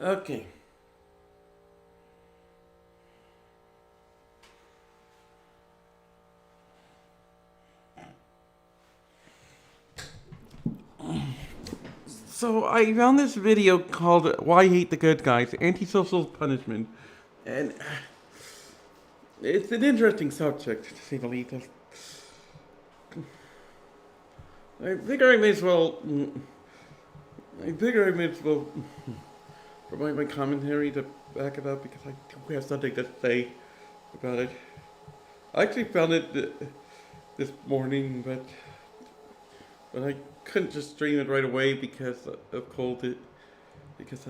Okay. So I found this video called "Why I Hate the Good Guys: Antisocial Punishment," and it's an interesting subject to say the least. I figure I may as well. I figure I may as well provide my commentary to back it up because I think we have something to say about it. I actually found it this morning, but I couldn't just stream it right away because of cold. Because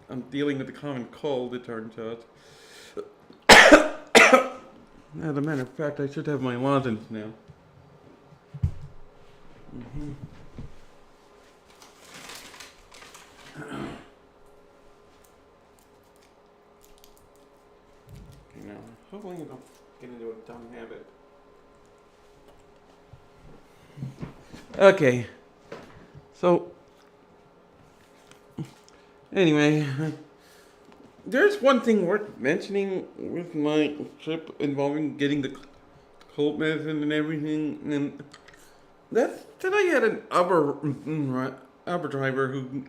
I'm dealing with a common cold. It turns out. As a matter of fact, I should have my lozenge now. Mm-hmm. Okay, now hopefully I don't get into a dumb habit. Okay, so anyway, there's one thing worth mentioning with my trip involving getting the cold medicine and everything, and that's that I had an Uber driver who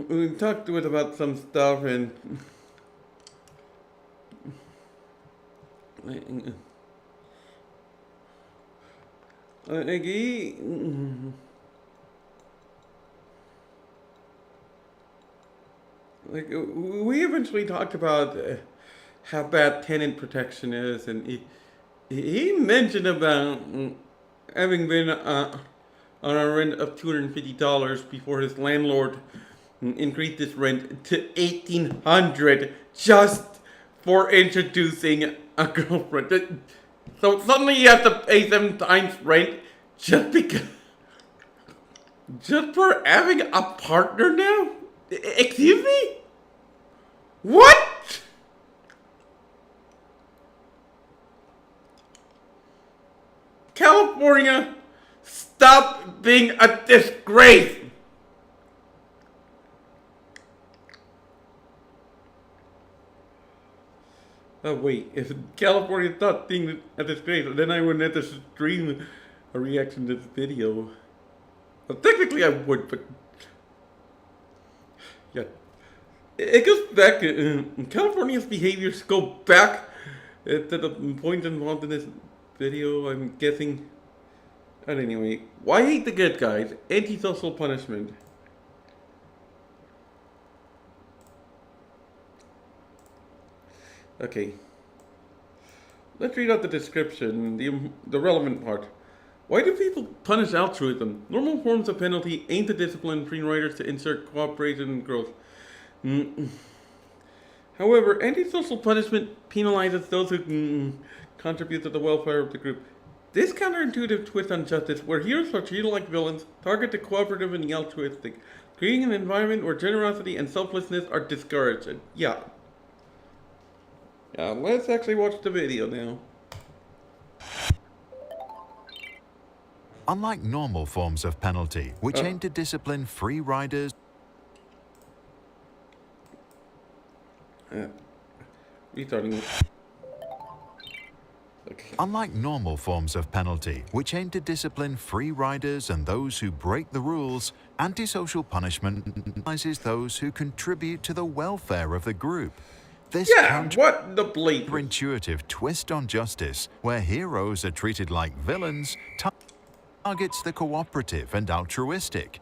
we talked with about some stuff, and like we eventually talked about how bad tenant protection is, and he mentioned about having been on a rent of $250 before his landlord increased his rent to $1,800 just for introducing a girlfriend. So suddenly you have to pay 7 times rent just because, just for having a partner now? Excuse me? What? California, stop being a disgrace. Oh wait, if California's not being a disgrace, then I wouldn't have to stream a reaction to this video. Well, technically I would, but yeah, it goes back. California's behaviors go back to the point involved in this video. I'm guessing. But anyway, why hate the good guys? Antisocial punishment. Okay. Let's read out the description, the relevant part. Why do people punish altruism? Normal forms of penalty aim to discipline screenwriters to insert cooperation and growth. However, antisocial punishment penalizes those who contribute to the welfare of the group. This counterintuitive twist on justice, where heroes are treated like villains, target the cooperative and the altruistic, creating an environment where generosity and selflessness are discouraged. Yeah, let's actually watch the video now. Unlike normal forms of penalty, which aim to discipline free riders, Restarting. Okay. Unlike normal forms of penalty, which aim to discipline free riders and those who break the rules, antisocial punishment penalizes those who contribute to the welfare of the group. This what the bleep? Counterintuitive twist on justice, where heroes are treated like villains, targets the cooperative and altruistic,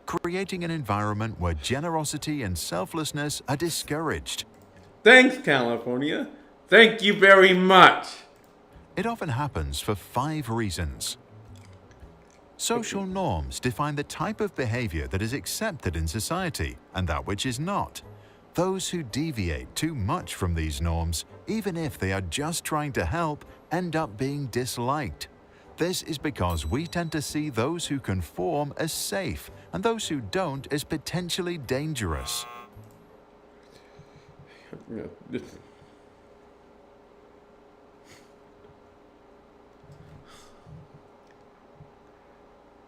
creating an environment where generosity and selflessness are discouraged. Thanks, California. Thank you very much. It often happens for 5 reasons. Social norms define the type of behavior that is accepted in society and that which is not. Those who deviate too much from these norms, even if they are just trying to help, end up being disliked. This is because we tend to see those who conform as safe and those who don't as potentially dangerous.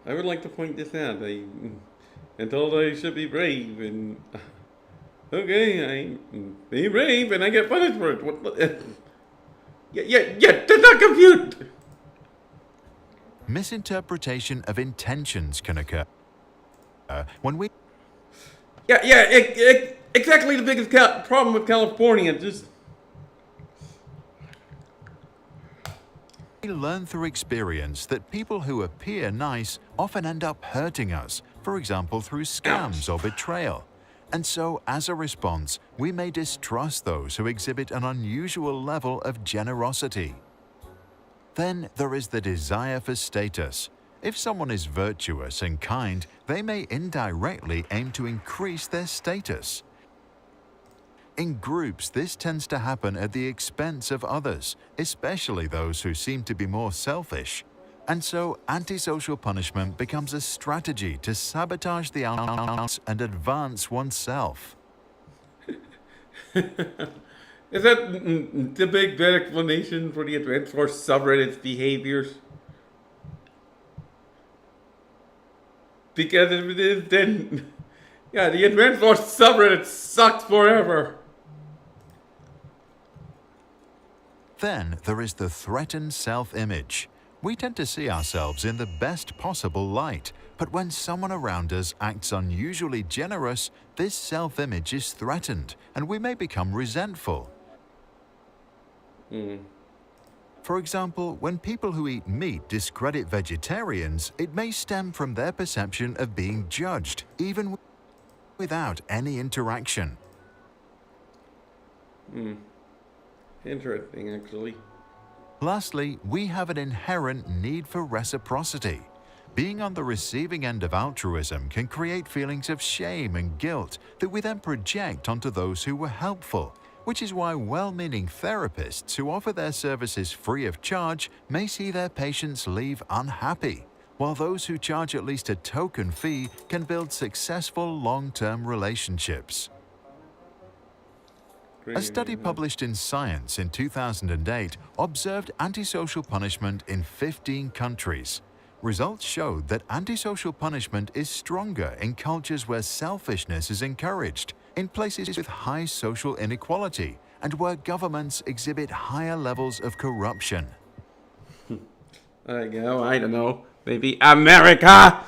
I would like to point this out. and told I should be brave, and okay, I be brave, and I get punished for it. What? Yeah, does not compute. Misinterpretation of intentions can occur when we Yeah, exactly the biggest problem with California. Just learn through experience that people who appear nice often end up hurting us, for example, through scams or betrayal. And so, as a response, we may distrust those who exhibit an unusual level of generosity. Then there is the desire for status. If someone is virtuous and kind, they may indirectly aim to increase their status. In groups, this tends to happen at the expense of others, especially those who seem to be more selfish. And so, antisocial punishment becomes a strategy to sabotage the outcomes and advance oneself. is that the big bad explanation for the advanced force subreddit's behaviors? Because if it is, then yeah, the advanced force subreddit sucks forever. Then there is the threatened self-image. We tend to see ourselves in the best possible light, but when someone around us acts unusually generous, this self-image is threatened, and we may become resentful. For example, when people who eat meat discredit vegetarians, it may stem from their perception of being judged, even without any interaction. Interesting, actually. Lastly, we have an inherent need for reciprocity. Being on the receiving end of altruism can create feelings of shame and guilt that we then project onto those who were helpful, which is why well-meaning therapists who offer their services free of charge may see their patients leave unhappy, while those who charge at least a token fee can build successful long-term relationships. A study published in Science in 2008 observed antisocial punishment in 15 countries. Results showed that antisocial punishment is stronger in cultures where selfishness is encouraged, in places with high social inequality, and where governments exhibit higher levels of corruption. I don't know. Maybe America?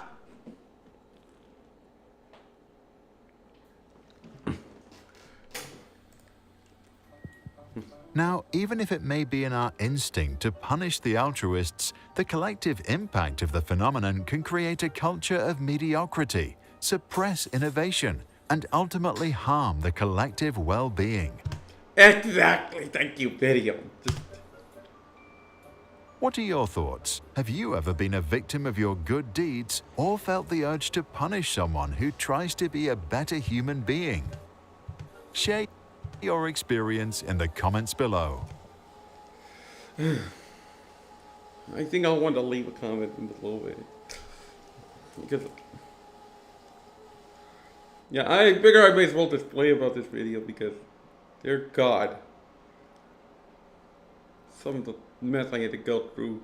Now, even if it may be in our instinct to punish the altruists, the collective impact of the phenomenon can create a culture of mediocrity, suppress innovation, and ultimately harm the collective well-being. Exactly. Thank you, video. What are your thoughts? Have you ever been a victim of your good deeds or felt the urge to punish someone who tries to be a better human being? Share your experience in the comments below. I think I'll want to leave a comment in below it. Because yeah, I figure I may as well display about this video because, dear God, some of the mess I had to go through.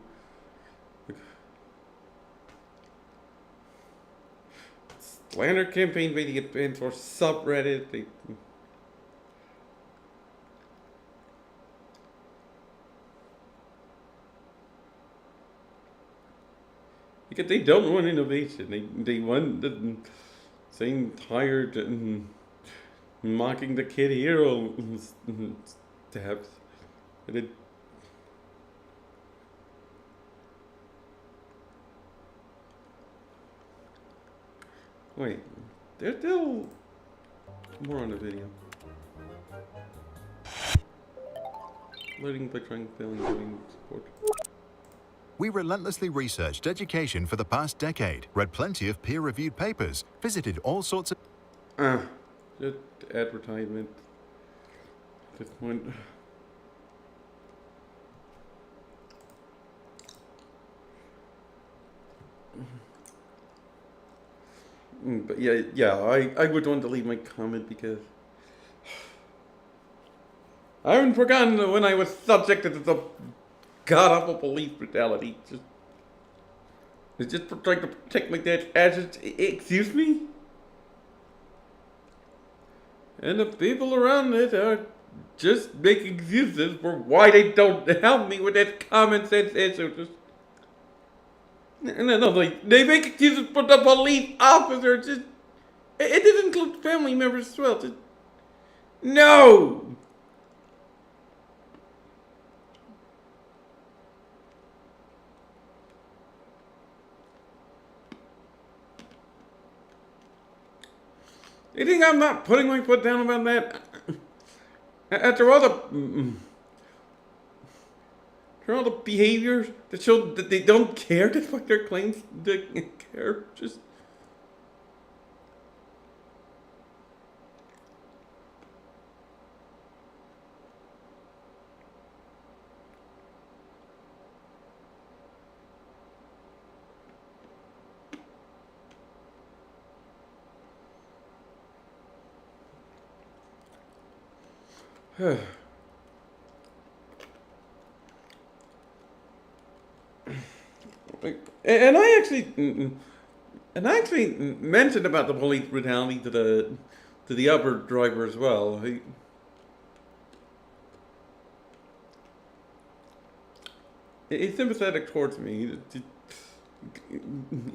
Slander campaign by the advanced for subreddit. Because they don't want innovation. They want the same tired and mocking the kid hero tabs. Wait, there's still more on the video. Loading by trying failing doing support. We relentlessly researched education for the past decade, read plenty of peer-reviewed papers, visited all sorts of... Just advertisement at this point. But yeah, I would want to leave my comment because I haven't forgotten when I was subjected to the god-awful police brutality. It's just trying to protect my dad's assets. Excuse me? and the people around it are just making excuses for why they don't help me with that common sense answer. Just, no, like they make excuses for the police officer. Just it doesn't include family members as well. Just no. You think I'm not putting my foot down about that? After all the behaviors that show that they don't care, despite their claims they care, just. And I actually mentioned about the police brutality to the upper driver as well. He's sympathetic towards me.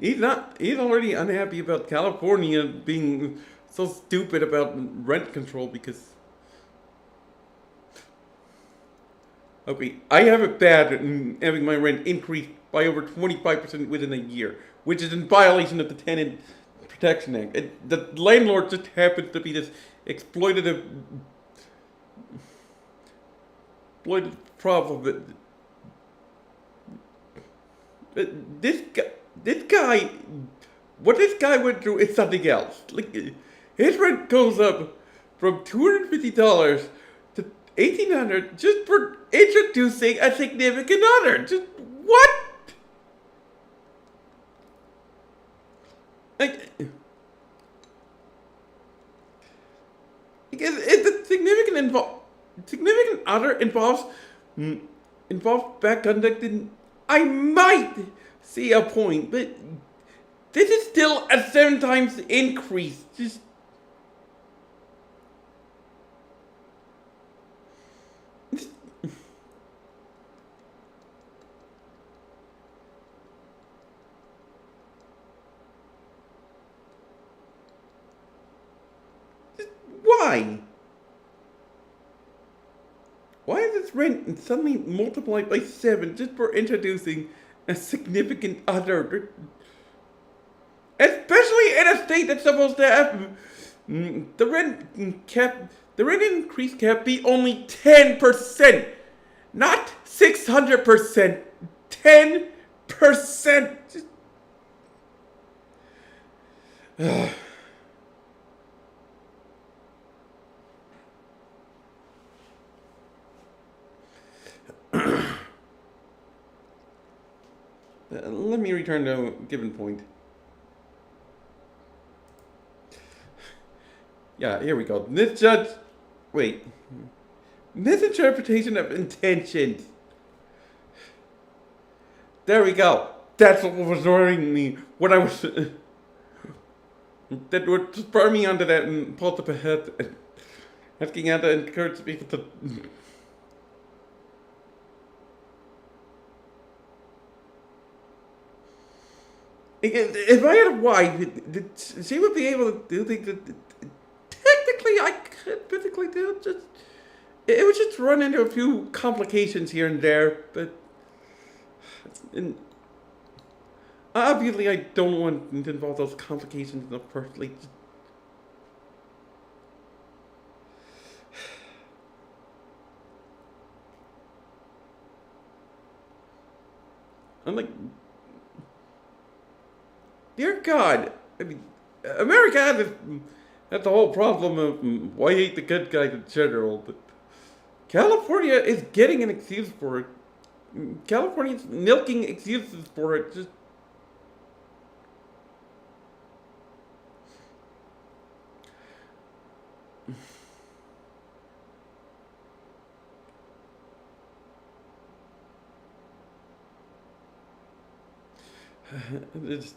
He's not. He's already unhappy about California being so stupid about rent control because. Okay, I have it bad in having my rent increased by over 25% within a year, which is in violation of the Tenant Protection Act. The landlord just happens to be this exploitative problem. This guy, what this guy went through is something else. Like, his rent goes up from $250 to $1,800 just for introducing a significant other. Just what? Like, if the significant other involves bad conduct, then I might see a point, but this is still a 7 times increase. Just why? Why is this rent suddenly multiplied by 7 just for introducing a significant other? Especially in a state that's supposed to have the rent increase cap be only 10%, not 600%. 10%. Just, let me return to a given point. Yeah, here we go. Misinterpretation of intentions. There we go. That's what was worrying me when I was. That would spur me onto that impulsive ahead. Asking out to encourage people to. If I had a wife, she would be able to do things that technically I could physically do. It would just run into a few complications here and there, but obviously I don't want to involve those complications in the first place. I'm like, dear God, I mean, America has the whole problem of why hate the good guys in general, but California is getting an excuse for it. California's milking excuses for it. Just it's,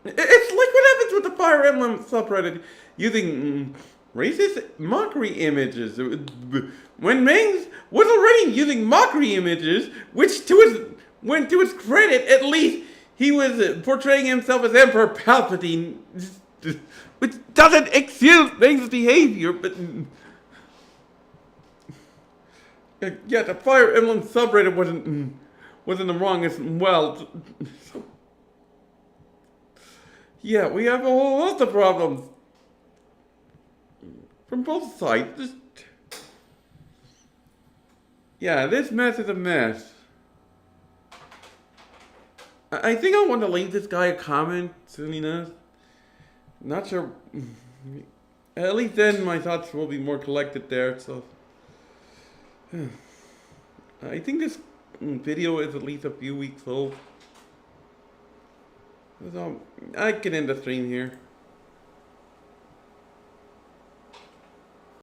It's like what happens with the Fire Emblem subreddit using racist mockery images. When Mings was already using mockery images, which to his credit, at least he was portraying himself as Emperor Palpatine, which doesn't excuse Mings' behavior, but yeah, the Fire Emblem subreddit wasn't the wrong as well. So, yeah, we have a whole host of problems from both sides. Yeah, this mess is a mess. I think I want to leave this guy a comment soon enough. Not sure. At least then my thoughts will be more collected there, so. I think this video is at least a few weeks old. So I can end the stream here.